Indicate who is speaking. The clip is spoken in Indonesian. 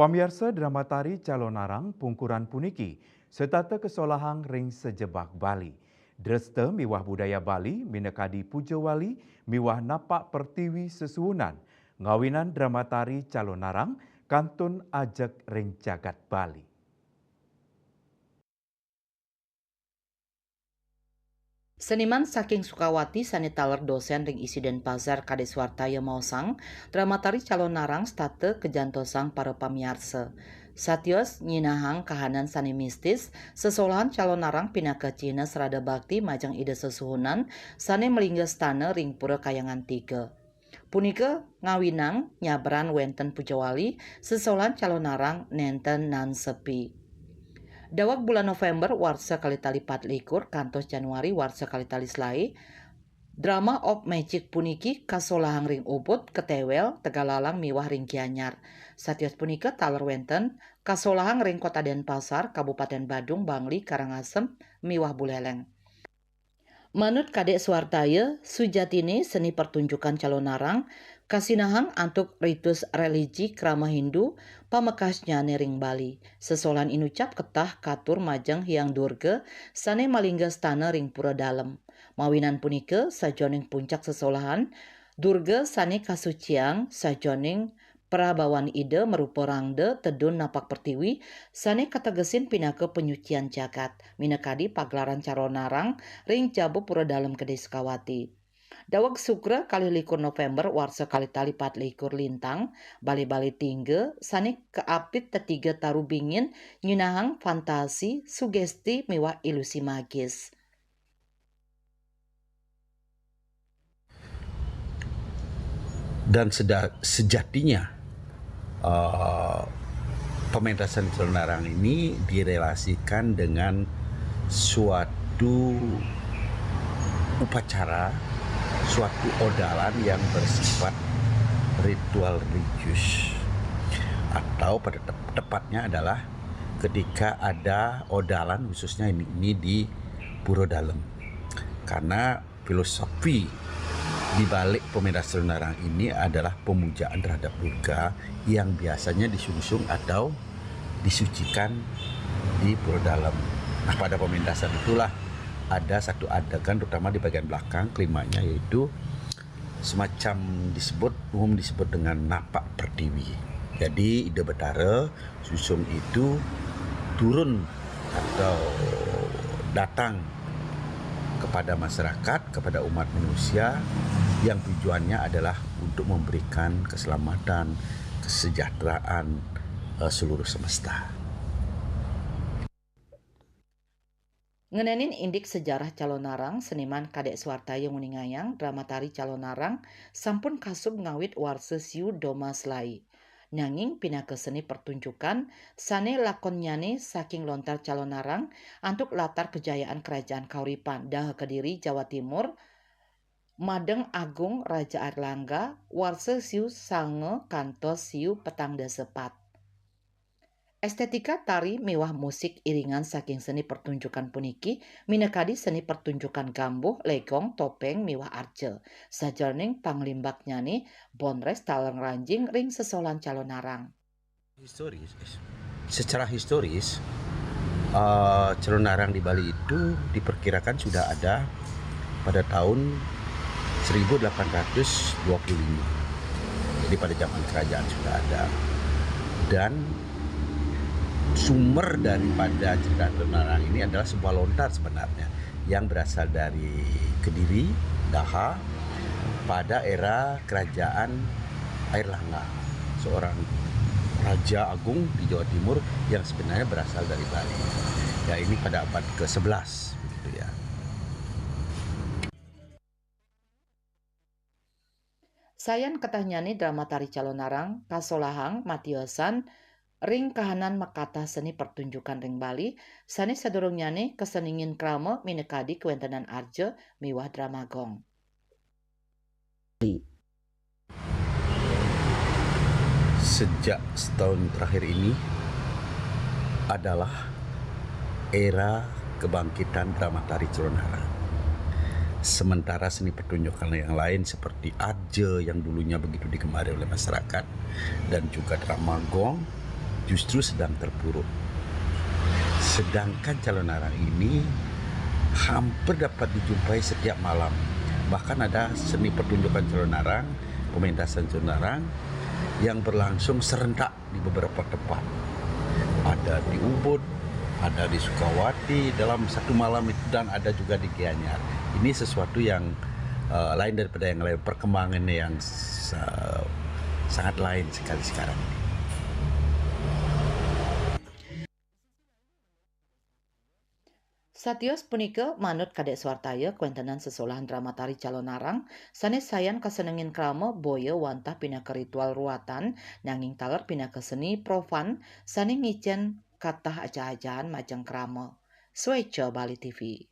Speaker 1: Pamirsa drama tari Calonarang Pungkuran Puniki, setata kesolahang ring sejebak Bali. Dreste miwah budaya Bali, minekadi puja wali, miwah napak pertiwi sesuunan. Ngawinan drama tari Calonarang, kantun ajak ring jagat Bali.
Speaker 2: Seniman saking Sukawati sanitaler dosen ring isi Denpasar Kade Swartaya Mausang, drama tari Calonarang state kejantosang para pamiarsa. Satios nyinahang kahanan sani mistis, sesolahan Calonarang pinaka Cina serada bakti majang ide sesuhunan, sane melingga stana ring pura kayangan tiga. Punika ngawinang nyabran wenten pujawali, sesolahan Calonarang nenten nan sepi. Dawak bulan November warsa kalitali 24 kantos Januari warsa kalitali selai drama of magic puniki kasolahang ring ubud ketewel tegalalang miwah ring Gianyar. Satios punika taler wenten kasolahang ring kota Denpasar Kabupaten Badung Bangli Karangasem miwah Buleleng. Menurut Kadek Swartaya, sujatine seni pertunjukan Calonarang, kasinahang antuk ritus religi krama Hindu, pamekasnya nering Bali. Sesolan inucap ketah katur majeng hiang durga, sane malingga stana ring pura dalem. Mawinan punike sajoning puncak sesolahan, durga sane kasuciang sajoning prabawan ide merupa rangde tedun napak pertiwi sane kategesin pinake penyucian jagat minekadi pagelaran Calonarang ring jabu pura dalam Kedai Sukawati. Dawag Sukra kali likur November warsa kali tali 24 lintang bali-bali tingge sane keapit tetiga taru bingin nyinahang fantasi sugesti mewah ilusi magis.
Speaker 3: Dan sejatinya pementasan Calonarang ini direlasikan dengan suatu upacara, suatu odalan yang bersifat ritual religius, atau pada tepatnya adalah ketika ada odalan khususnya ini di Puro Dalem, karena filosofi di balik pementasan Calonarang ini adalah pemujaan terhadap durga yang biasanya disungsung atau disucikan di Puro Dalem. Nah, pada pementasan itulah ada satu adegan terutama di bagian belakang klimanya, yaitu semacam umum disebut dengan napak pertiwi. Jadi Ide Betara susung itu turun atau datang kepada masyarakat, kepada umat manusia yang tujuannya adalah untuk memberikan keselamatan, kesejahteraan seluruh semesta.
Speaker 2: Ngenenin indik sejarah Calonarang, seniman Kadek Swartaya nguningayang drama tari Calonarang sampun kasub ngawit warse siu doma selai. Nanging pinake seni pertunjukan sane lakon nyane saking lontar Calonarang antuk latar kejayaan kerajaan Kauripan dah Kediri Jawa Timur Madeng Agung Raja Airlangga warse siu sange kantos siu petang desepat. Estetika tari mewah musik iringan saking seni pertunjukan puniki minekadi seni pertunjukan gambuh, legong, topeng, mewah arce. Sajarning panglimbak nyani bonres taleng ranjing ring sesolan Calonarang.
Speaker 3: Secara historis, Calonarang di Bali itu diperkirakan sudah ada pada tahun 1825. Jadi pada zaman kerajaan sudah ada. Dan sumber daripada cerita Calonarang ini adalah sebuah lontar sebenarnya yang berasal dari Kediri, Daha, pada era kerajaan Airlangga, seorang Raja Agung di Jawa Timur yang sebenarnya berasal dari Bali. Ya, ini pada abad ke-11 begitu ya.
Speaker 2: Sayan ketanyani drama tari Calonarang, kasolahang matiosan ring kahanan makata seni pertunjukan ring Bali, sani sadurung nyane keseningin krama minekadi kewentenan arja miwah drama gong.
Speaker 3: Sejak setahun terakhir ini adalah era kebangkitan drama tari Calonarang. Sementara seni pertunjukan yang lain seperti arja yang dulunya begitu digemari oleh masyarakat dan juga drama gong justru sedang terpuruk. Sedangkan calon arang ini hampir dapat dijumpai setiap malam. Bahkan ada seni pertunjukan calon arang, pementasan calon arang yang berlangsung serentak di beberapa tempat. Ada di Ubud, ada di Sukawati dalam satu malam itu, dan ada juga di Gianyar. Ini sesuatu yang lain daripada yang lain, perkembangannya yang sangat lain sekali sekarang ini.
Speaker 2: Satios punike manut Kadek Swartaya kuentenan sesolahan drama tari calon narang sanes sayan kasenengin krama boya wantah pinaka ritual ruatan nanging taler pinaka seni profan saning ngicen katah aja-ajaan majeng krama. Swecca Bali TV.